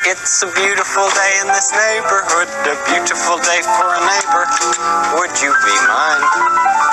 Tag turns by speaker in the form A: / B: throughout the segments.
A: It's a beautiful day in this neighborhood, a beautiful day for a neighbor. Would you be mine?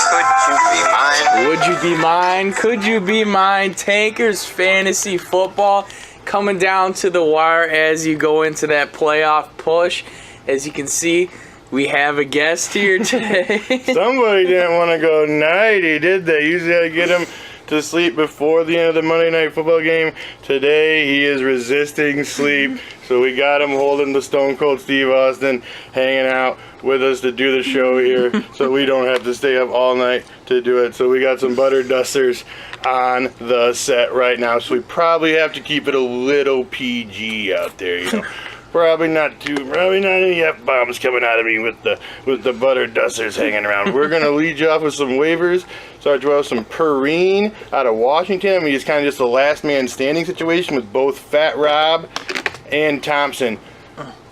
A: Could you be mine?
B: Would you be mine? Could you be mine? Tankers Fantasy Football coming down to the wire as you go into that playoff push. As you can see, we have a guest here today.
C: Somebody didn't want to go nighty, did they? Usually I get him to sleep before the end of the Monday Night Football game. Today he is resisting sleep, so we got him holding the Stone Cold Steve Austin, hanging out with us to do the show here, so we don't have to stay up all night to do it. So we got some butter dusters on the set right now, so we probably have to keep it a little PG out there, you know. Probably not any F-bombs coming out of me with the butter dusters hanging around. We're going to lead you off with some waivers. Start you off some Perrine out of Washington. I mean, it's kind of just a last man standing situation with both Fat Rob and Thompson.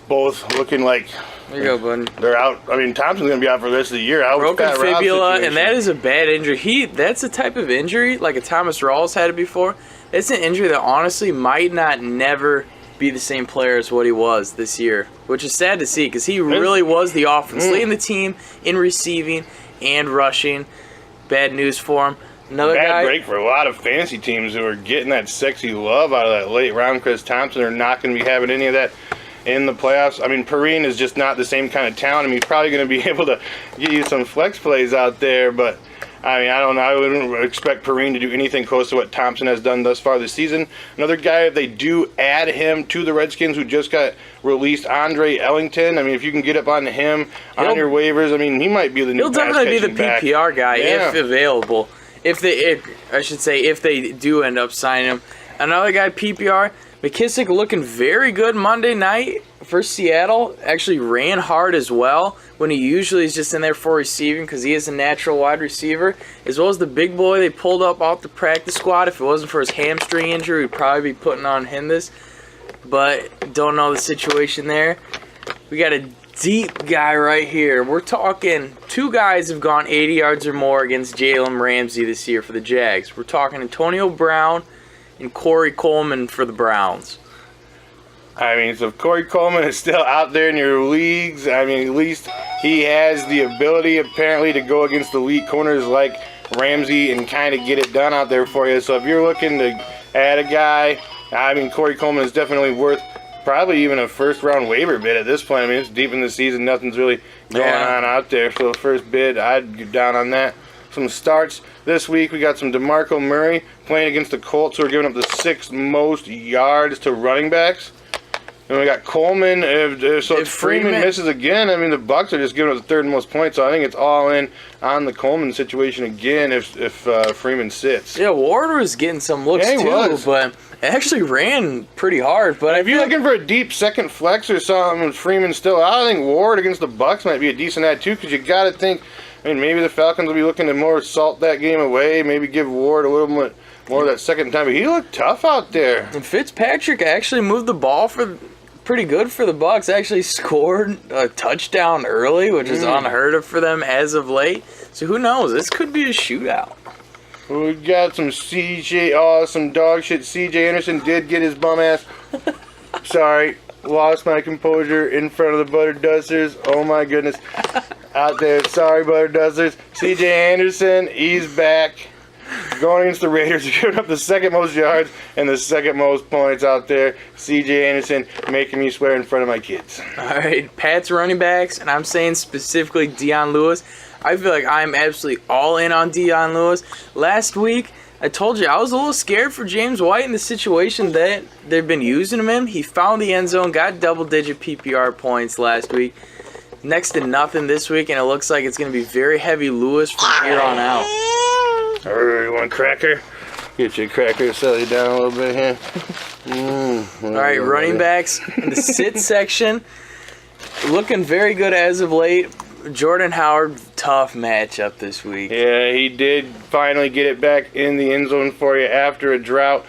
C: Both looking like
B: there you go, bud.
C: They're out. I mean, Thompson's going to be out for the rest of the year.
B: Broken fibula, and that is a bad injury. That's a type of injury, like a Thomas Rawls had it before. It's an injury that honestly might not never be the same player as what he was this year, which is sad to see because he really was the offense, leading the team in receiving and rushing. Bad news for him. Another
C: bad
B: guy,
C: break for a lot of fantasy teams who are getting that sexy love out of that late round. Chris Thompson are not going to be having any of that in the playoffs. I mean, Perrine is just not the same kind of talent. I mean, he's probably going to be able to get you some flex plays out there, but I mean, I don't know. I wouldn't expect Perrine to do anything close to what Thompson has done thus far this season. Another guy, if they do add him to the Redskins, who just got released, Andre Ellington. I mean, if you can get up on him on your waivers, I mean, he might be the new.
B: He'll definitely be the PPR guy if available. If they do end up signing him. Another guy, PPR, McKissick looking very good Monday night for Seattle. Actually ran hard as well when he usually is just in there for receiving because he is a natural wide receiver. As well as the big boy they pulled up off the practice squad. If it wasn't for his hamstring injury, we'd probably be putting on him this. But don't know the situation there. We got a deep guy right here. We're talking two guys have gone 80 yards or more against Jalen Ramsey this year for the Jags. We're talking Antonio Brown and Corey Coleman for the Browns.
C: I mean, so if Corey Coleman is still out there in your leagues, I mean, at least he has the ability, apparently, to go against elite corners like Ramsey and kind of get it done out there for you. So if you're looking to add a guy, I mean, Corey Coleman is definitely worth probably even a first-round waiver bid at this point. I mean, it's deep in the season. Nothing's really going on out there. So first bid, I'd get down on that. Some starts this week. We got some DeMarco Murray playing against the Colts, who are giving up the sixth most yards to running backs. And we got Coleman. If Freeman misses again, I mean, the Bucs are just giving up the third most points. So I think it's all in on the Coleman situation again if Freeman sits.
B: Yeah, Ward was getting some looks but it actually ran pretty hard. But
C: if you're looking for a deep second flex or something, with Freeman still out, I think Ward against the Bucs might be a decent ad too, because you got to think. I mean, maybe the Falcons will be looking to more salt that game away. Maybe give Ward a little bit more of that second time. But he looked tough out there.
B: And Fitzpatrick actually moved the ball for pretty good for the Bucs. Actually scored a touchdown early, which is unheard of for them as of late. So who knows? This could be a shootout.
C: We got some some dog shit. C.J. Anderson did get his bum ass. Sorry, lost my composure in front of the butter dusters. Oh my goodness. Out there, sorry, butter dusters. C.J. Anderson, he's back. Going against the Raiders, giving up the second most yards and the second most points out there. C.J. Anderson making me swear in front of my kids.
B: All right, Pat's running backs, and I'm saying specifically Dion Lewis. I feel like I'm absolutely all in on Dion Lewis. Last week, I told you I was a little scared for James White in the situation that they've been using him in. He found the end zone, got double-digit PPR points last week. Next to nothing this week, and it looks like it's going to be very heavy Lewis from here on out.
C: All right, you want a cracker? Get you a cracker, settle you down a little bit here.
B: All right, running backs in the sit section. Looking very good as of late. Jordan Howard, tough matchup this week.
C: Yeah, he did finally get it back in the end zone for you after a drought.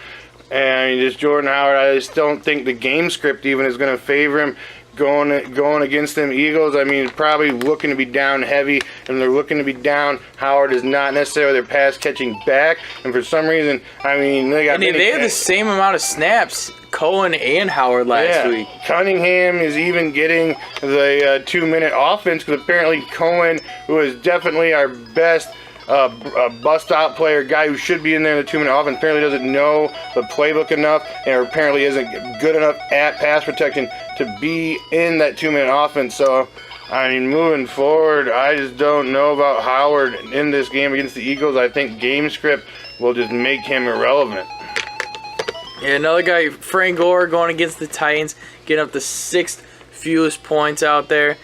C: And just Jordan Howard, I just don't think the game script even is going to favor him going against them Eagles. I mean, probably looking to be down heavy, and they're looking to be down. Howard is not necessarily their pass catching back, and for some reason, I mean, they have the same
B: amount of snaps Cohen and Howard last week.
C: Cunningham is even getting the 2-minute offense because apparently Cohen, who is definitely our best bust-out player, guy who should be in there in the 2-minute offense, apparently doesn't know the playbook enough and apparently isn't good enough at pass protection to be in that 2-minute offense. So, I mean, moving forward, I just don't know about Howard in this game against the Eagles. I think game script will just make him irrelevant.
B: Yeah, another guy, Frank Gore, going against the Titans, getting up the 6th fewest points out there.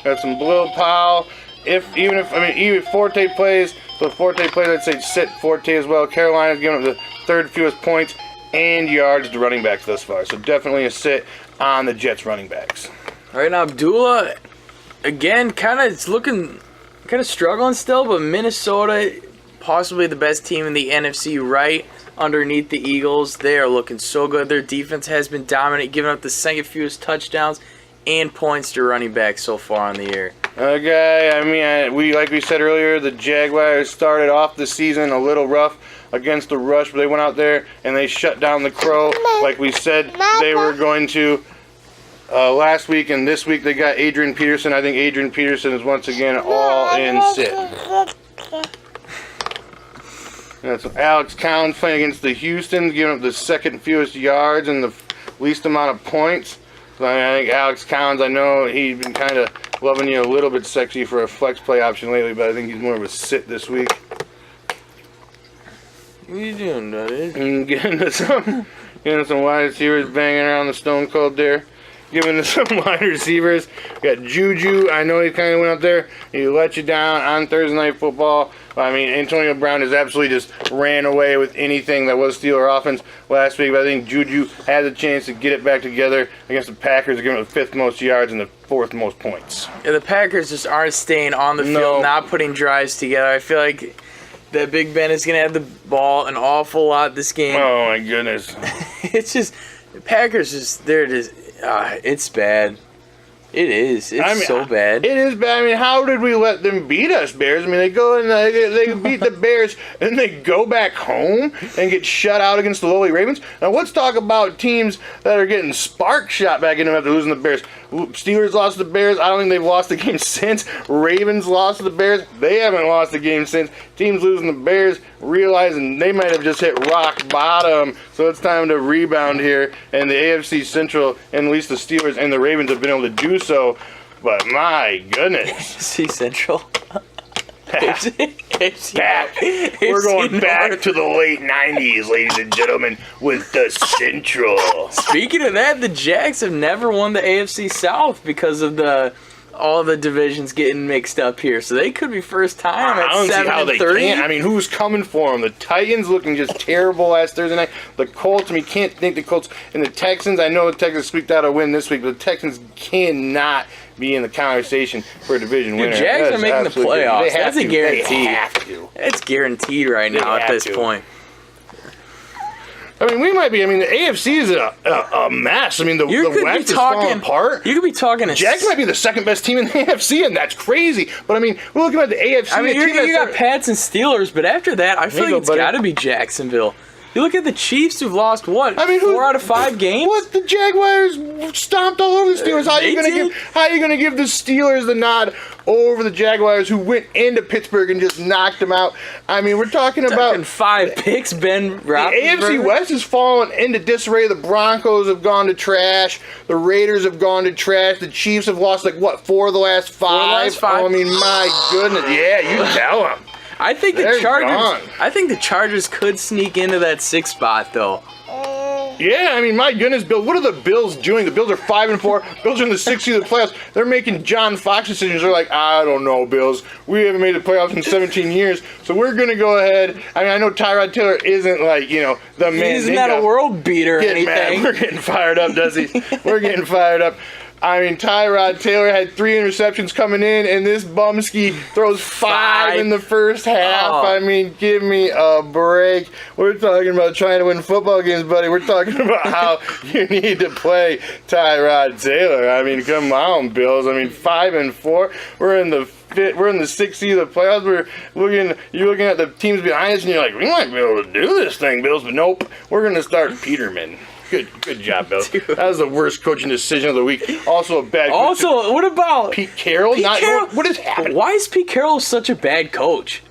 C: Got some Blue Powell. Even if Forte plays, I'd say sit Forte as well. Carolina's giving up the 3rd fewest points and yards to running backs thus far. So definitely a sit on the Jets running backs.
B: All right, now Abdullah, again, it's looking kind of struggling still, but Minnesota, possibly the best team in the NFC right underneath the Eagles. They are looking so good. Their defense has been dominant, giving up the 2nd fewest touchdowns and points to running backs so far on the year.
C: Okay, like we said earlier, the Jaguars started off the season a little rough against the rush, but they went out there and they shut down the Crow like we said they were going to last week, and this week they got Adrian Peterson. I think Adrian Peterson is once again all in sit. That's Alex Collins playing against the Houston, giving up the 2nd fewest yards and the least amount of points. So, I think Alex Collins, I know he's been kind of loving you a little bit sexy for a flex play option lately, but I think he's more of a sit this week.
B: What are you doing, buddy?
C: Getting some wide receivers banging around the stone cold there. Giving us some wide receivers. We got Juju. I know he kind of went out there. He let you down on Thursday Night Football. I mean, Antonio Brown has absolutely just ran away with anything that was Steeler offense last week. But I think Juju had the chance to get it back together against the Packers, giving them the 5th most yards and the 4th most points.
B: Yeah, the Packers just aren't staying on the field, not putting drives together. I feel like that Big Ben is going to have the ball an awful lot this game.
C: Oh, my goodness.
B: It's just, the Packers it's bad. It is. It's so bad.
C: It is bad. I mean, how did we let them beat us, Bears? I mean, they go and they beat the Bears, and they go back home and get shut out against the lowly Ravens. Now, let's talk about teams that are getting spark shot back into them after losing the Bears. Steelers lost to the Bears. I don't think they've lost the game since. Ravens lost to the Bears. They haven't lost the game since. Teams losing the Bears, realizing they might have just hit rock bottom. So it's time to rebound here. And the AFC Central, and at least the Steelers and the Ravens have been able to do so. But my goodness.
B: AFC Central.
C: Back. We're going back to the late 90s, ladies and gentlemen, with the Central.
B: Speaking of that, the Jags have never won the AFC South because of all the divisions getting mixed up here. So they could be first time at 7-30.
C: I mean, who's coming for them? The Titans looking just terrible last Thursday night. The Colts, you can't think the Colts. And the Texans, I know the Texans squeaked out a win this week, but the Texans cannot be in the conversation for a division winner.
B: The Jags are making the playoffs. That's a guarantee.
C: They have to.
B: It's guaranteed right now at this point.
C: I mean, we might be. I mean, the AFC is a mess. I mean, the West is falling apart.
B: You could be talking.
C: Jags might be the 2nd best team in the AFC, and that's crazy. But I mean, we're looking at the AFC.
B: I mean, you got Pats and Steelers, but after that, I feel like it's got to be Jacksonville. You look at the Chiefs, who've lost what? I mean, 4 out of 5 games.
C: What, the Jaguars stomped all over the Steelers? How are you going to give the Steelers the nod over the Jaguars, who went into Pittsburgh and just knocked them out? I mean, we're talking about
B: 5 picks. Ben Roethlisberger.
C: The AFC West has fallen into disarray. The Broncos have gone to trash. The Raiders have gone to trash. The Chiefs have lost 4 of the last 5. Oh, I mean, my goodness. Yeah, you tell them.
B: I think the Chargers could sneak into that 6th spot, though.
C: Yeah, I mean, my goodness, Bill. What are the Bills doing? The Bills are 5-4. Bills are in the 6th seed of the playoffs. They're making John Fox decisions. They're like, I don't know, Bills. We haven't made the playoffs in 17 years, so we're going to go ahead. I mean, I know Tyrod Taylor isn't the man.
B: He's not a world beater or anything.
C: Mad. We're getting fired up, does he? We're getting fired up. I mean, Tyrod Taylor had 3 interceptions coming in, and this bumski throws 5 in the first half. Oh. I mean, give me a break. We're talking about trying to win football games, buddy. We're talking about how you need to play Tyrod Taylor. I mean, come on, Bills. I mean, 5-4. We're in the 6th seed of the playoffs. You're looking at the teams behind us, and you're like, we might be able to do this thing, Bills. But nope, we're going to start Peterman. Good job, Bill. That was the worst coaching decision of the week. Also a bad coach.
B: Also, what about
C: Pete Carroll? What is happening?
B: Why is Pete Carroll such a bad coach?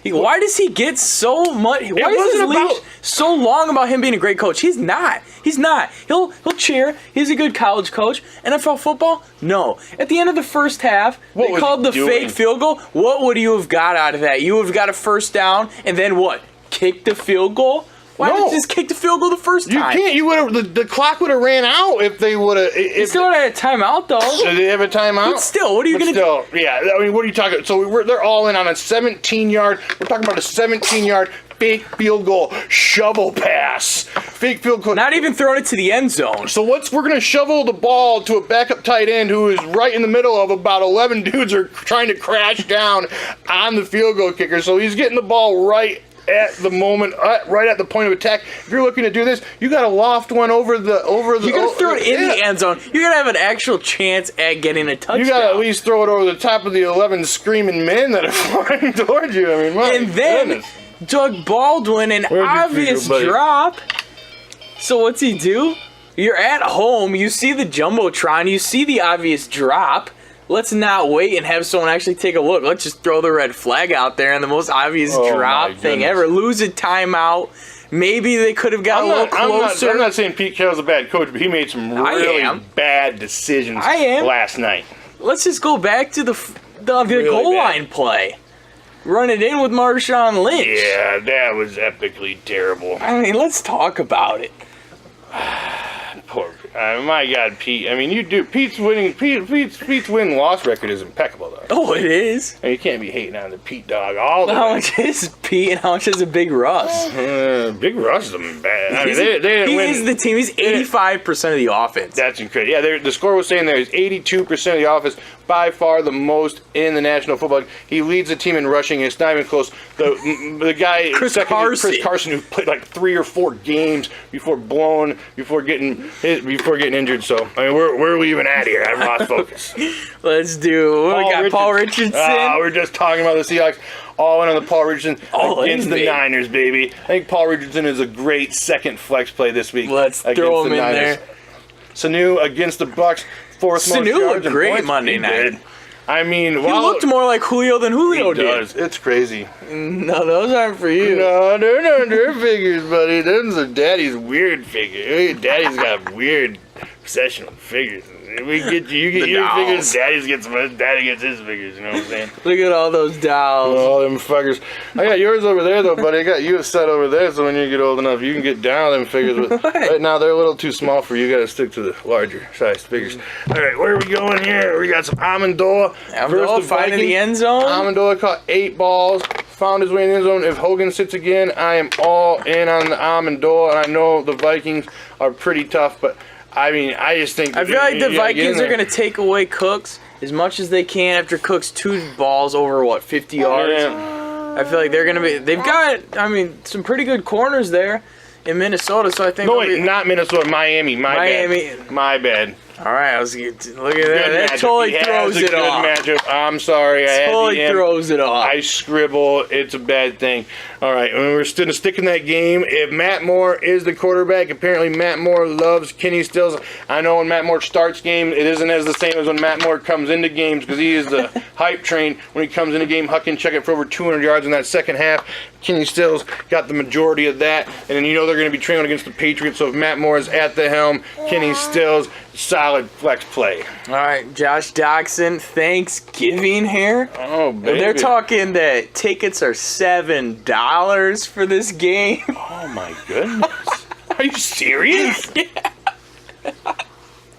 B: Why does he get so much? Why is his leash so long about him being a great coach? He's not. He's not. He'll cheer. He's a good college coach. NFL football? No. At the end of the first half, they called the fake field goal. What would you have got out of that? You would have got a first down and then what? Kick the field goal? Why didn't you just kick the field goal the first time?
C: You can't. You would have. The clock would have ran out if they would have.
B: They still would have had a timeout, though.
C: Did they have a timeout?
B: But still, what are you going to do?
C: Yeah. I mean, what are you talking? So they're all in on a 17-yard. We're talking about a 17-yard fake field goal shovel pass. Fake field goal.
B: Not even throwing it to the end zone.
C: So we're going to shovel the ball to a backup tight end who is right in the middle of about 11 dudes are trying to crash down on the field goal kicker. So he's getting the ball right at the moment, right at the point of attack. If you're looking to do this, you got to loft one over the. You
B: got to throw it in the end zone. You got to have an actual chance at getting a touchdown.
C: You got to at least throw it over the top of the 11 screaming men that are flying towards you. I mean, my goodness.
B: Doug Baldwin, an obvious drop. So what's he do? You're at home. You see the jumbotron. You see the obvious drop. Let's not wait and have someone actually take a look. Let's just throw the red flag out there and the most obvious drop thing ever. Lose a timeout. Maybe they could have got a little closer.
C: I'm not saying Pete Carroll's a bad coach, but he made some really bad decisions last night.
B: Let's just go back to the goal line play. Run it in with Marshawn Lynch.
C: Yeah, that was epically terrible.
B: I mean, let's talk about it.
C: Poor, my God, Pete. I mean, Pete's win-loss record is impeccable, though.
B: Oh, it is.
C: And you can't be hating on the Pete dog all the way.
B: How much is Pete and how much is a Big Russ?
C: Big Russ is bad. I mean,
B: he is the team. He's 85% of the offense.
C: That's incredible. Yeah, the score was saying there is 82% of the offense, by far the most in the National Football League. He leads the team in rushing. It's not even close. The guy, Chris Carson, who played like 3 or 4 games before getting injured. So, I mean, where are we even at here? I've lost focus.
B: Let's do. We got Paul Richardson.
C: We're just talking about the Seahawks. All in on the Paul Richardson against the Niners, baby. I think Paul Richardson is a great second flex play this week.
B: Let's throw him in there.
C: Sanu against the Bucks. Fourth most yards
B: looked great Monday night.
C: I mean,
B: he looked more like Julio than Julio did.
C: It's crazy.
B: No, those aren't for you.
C: No, they're not their figures, buddy. Those are Daddy's weird figures. Daddy's got weird obsession with figures. We get you get your figures. Daddy gets his figures. You know what I'm saying?
B: Look at all those dolls.
C: All them fuckers. I got yours over there though, buddy. I got you a set over there, so when you get old enough, you can get down them figures. Right now they're a little too small for you. You got to stick to the larger sized figures. All right, where are we going here? We got some Amendola.
B: Amendola finding the end zone.
C: Amendola caught 8 balls. Found his way in the end zone. If Hogan sits again, I am all in on the Amendola. And I know the Vikings are pretty tough, but I mean, I just think
B: I feel like the Vikings are going to take away Cooks as much as they can after Cooks 2 balls over 50 yards.
C: Yeah.
B: I feel like they're going to be. They've got, some pretty good corners there in Minnesota. So I think.
C: No, wait, not Minnesota. Miami. Bad. My bad.
B: All right, look at that. That totally throws it off.
C: Matchup. I'm sorry.
B: Totally throws it off.
C: I scribble. It's a bad thing. All right, we're still going to stick in that game. If Matt Moore is the quarterback, apparently Matt Moore loves Kenny Stills. I know when Matt Moore starts games, it isn't as the same as when Matt Moore comes into games because he is the hype train. When he comes into game, Huck can check it for over 200 yards in that second half. Kenny Stills got the majority of that, and then they're going to be trailing against the Patriots. So if Matt Moore is at the helm, Kenny Stills, solid flex play.
B: All right, Josh Doxson, Thanksgiving here.
C: Oh, baby.
B: They're talking that tickets are $7 for this game.
C: Oh my goodness! Are you serious?
B: Yeah.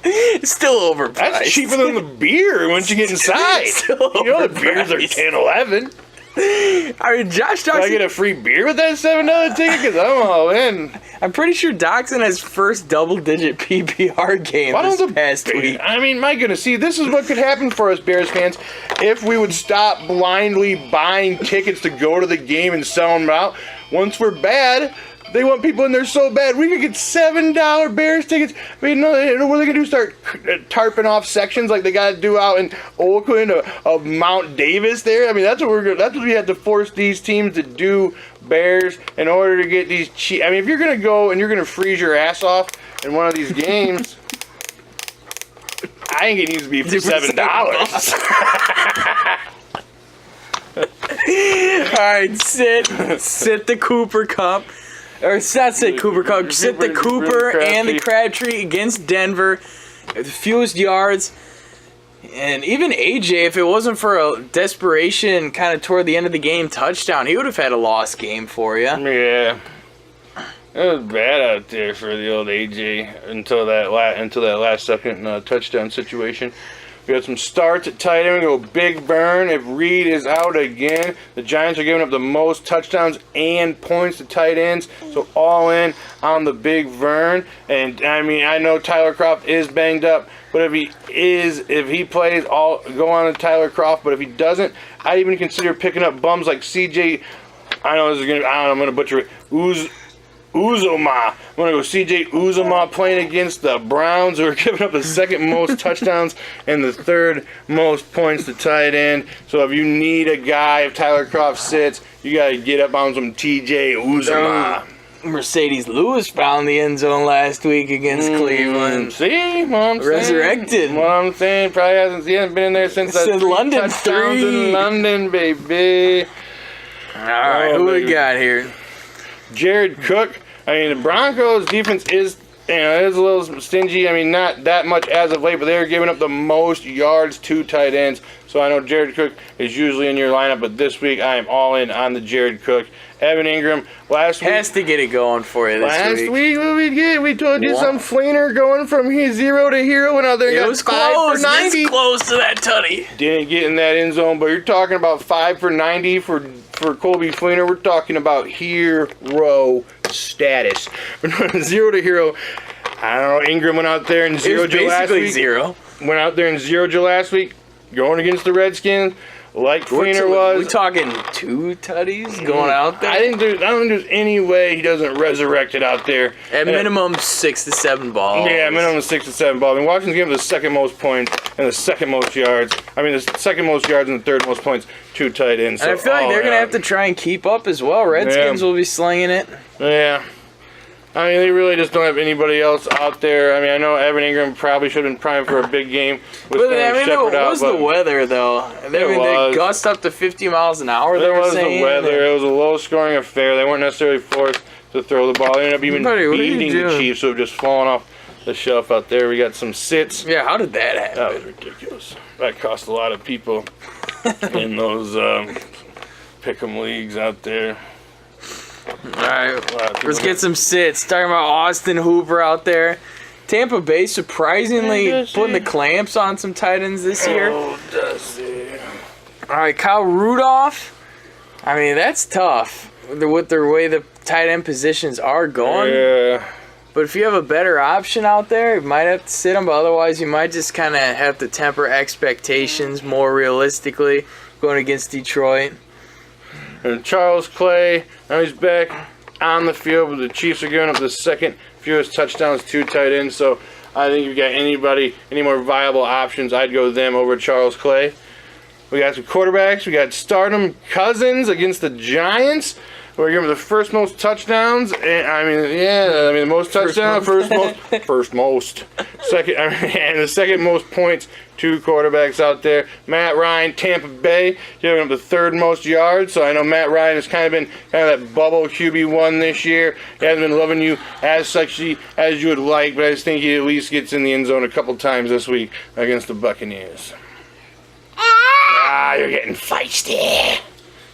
B: It's still overpriced.
C: That's cheaper than the beer once you get inside. You know the beers are $10-11.
B: I mean, Josh Doxson.
C: Can I get a free beer with that $7 ticket? Because I'm all in.
B: I'm pretty sure Doxson has first double-digit PPR game this past week.
C: I mean, my goodness. See, this is what could happen for us Bears fans if we would stop blindly buying tickets to go to the game and sell them out. Once we're bad, They want people in there so bad. We could get $7 Bears tickets. I mean, no, what are they gonna do? Start tarping off sections like they gotta do out in Oakland of Mount Davis there? I mean, that's what we have to force these teams to do, Bears, in order to get these cheap. I mean, if you're gonna go and you're gonna freeze your ass off in one of these games, I think it needs to be for $7.
B: Alright, sit the Cooper Cup. Or not sit Cooper Cup, sit the Cooper and the Crabtree against Denver. The fewest yards. And even AJ, if it wasn't for a desperation kind of toward the end of the game touchdown, he would have had a lost game for you.
C: Yeah. It was bad out there for the old AJ until that last second touchdown situation. We got some starts at tight end. We go Big Burn. If Reed is out again, the Giants are giving up the most touchdowns and points to tight ends. So all in on the Big Vern. And I mean, I know Tyler Kroft is banged up, but if he plays, I'll go on to Tyler Kroft. But if he doesn't, I'd even consider picking up bums like CJ. I'm gonna butcher it. Uzomah. I'm going to go CJ Uzomah playing against the Browns, who are giving up the second most touchdowns and the third most points to tight end. So if you need a guy, if Tyler Kroft sits, you got to get up on some TJ Uzomah.
B: Mercedes Lewis found the end zone last week against Cleveland.
C: See? What I'm
B: Resurrected.
C: Saying? What I'm saying, probably hasn't been in there since that
B: London
C: touchdowns
B: 3
C: in London, baby.
B: All right, who we got here?
C: Jared Cook. I mean, the Broncos' defense is a little stingy. I mean, not that much as of late, but they're giving up the most yards to tight ends. So I know Jared Cook is usually in your lineup, but this week I am all in on the Jared Cook. Evan Ingram, last week.
B: Has to get it going for you this week.
C: Last week, what we did, we told you some fleener going from 0 to hero, and out there
B: it
C: got
B: was
C: 5
B: close.
C: for 90.
B: It's close to that tutty.
C: Didn't get in that end zone, but you're talking about 5 for 90 for Colby Fleener. We're talking about hero status. 0 to hero. I don't know. Ingram went out there and zeroed you last week.
B: Zero.
C: Went out there and zeroed you last week. Going against the Redskins, like Fleener was.
B: We talking 2 tutties going out there?
C: I don't think there's any way he doesn't resurrect it out there.
B: At minimum 6 to 7 balls.
C: Yeah, minimum 6 to 7 balls. I mean, Washington's giving the second most points and the second most yards. I mean, the second most yards and the third most points to tight ends. So
B: and I feel like they're going to have to try and keep up as well. Redskins will be slinging it.
C: Yeah. I mean, they really just don't have anybody else out there. I mean, I know Evan Ingram probably should have been primed for a big game.
B: But I mean, it was the weather, though. I mean, they gust up to 50 miles an hour.
C: It was the weather. It was a low-scoring affair. They weren't necessarily forced to throw the ball. They ended up even beating the Chiefs, who have just fallen off the shelf out there. We got some sits.
B: Yeah, how did that happen?
C: That was ridiculous. That cost a lot of people in those pick'em leagues out there.
B: Alright, let's get some sits. Talking about Austin Hooper out there. Tampa Bay surprisingly putting the clamps on some tight ends this year.
C: Oh, does he?
B: Alright, Kyle Rudolph. I mean, that's tough with the way the tight end positions are going.
C: Yeah.
B: But if you have a better option out there, you might have to sit him, but otherwise you might just kind of have to temper expectations more realistically going against Detroit.
C: And Charles Clay, now he's back on the field, but the Chiefs are giving up the second fewest touchdowns to tight ends. So I think if you got any more viable options, I'd go them over Charles Clay. We got some quarterbacks. We got Stardom Cousins against the Giants. We're giving the first most touchdowns. And the most touchdowns, first most. Second, and the second most points to quarterbacks out there. Matt Ryan, Tampa Bay, giving up the third most yards. So I know Matt Ryan has kind of that bubble QB1 this year. He hasn't been loving you as sexy as you would like, but I just think he at least gets in the end zone a couple times this week against the Buccaneers. You're getting feisty.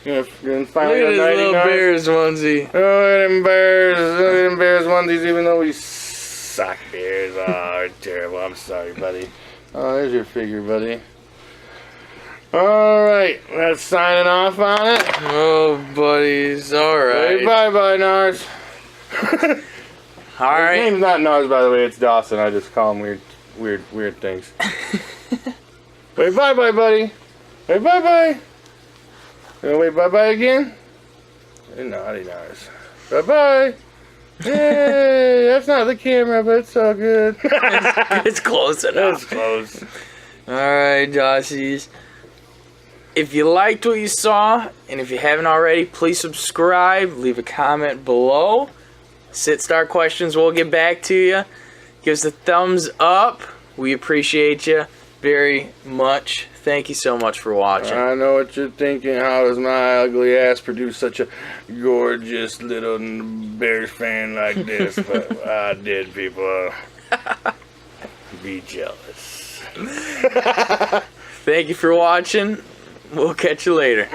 C: You're finally
B: look at his little Bears onesie.
C: Oh, them Bears onesies, even though we suck. Bears are terrible. I'm sorry, buddy. Oh, there's your figure, buddy. All right, that's signing off on it.
B: Oh, buddies. All right.
C: Hey, bye-bye, Nars.
B: All right.
C: His name's not Nars, by the way. It's Dawson. I just call him weird things. Wait, bye-bye, buddy. Wait, bye-bye. You gonna wait bye-bye again? Naughty Nars. Bye-bye. Hey, that's not the camera, but it's all good.
B: It's close enough.
C: It's close.
B: All right, Jossies. If you liked what you saw, and if you haven't already, please subscribe. Leave a comment below. Sit Start questions, we'll get back to you. Give us a thumbs up. We appreciate you very much. Thank you so much for watching.
C: I know what you're thinking. How does my ugly ass produce such a gorgeous little Bears fan like this? But I did, people. Be jealous.
B: Thank you for watching. We'll catch you later.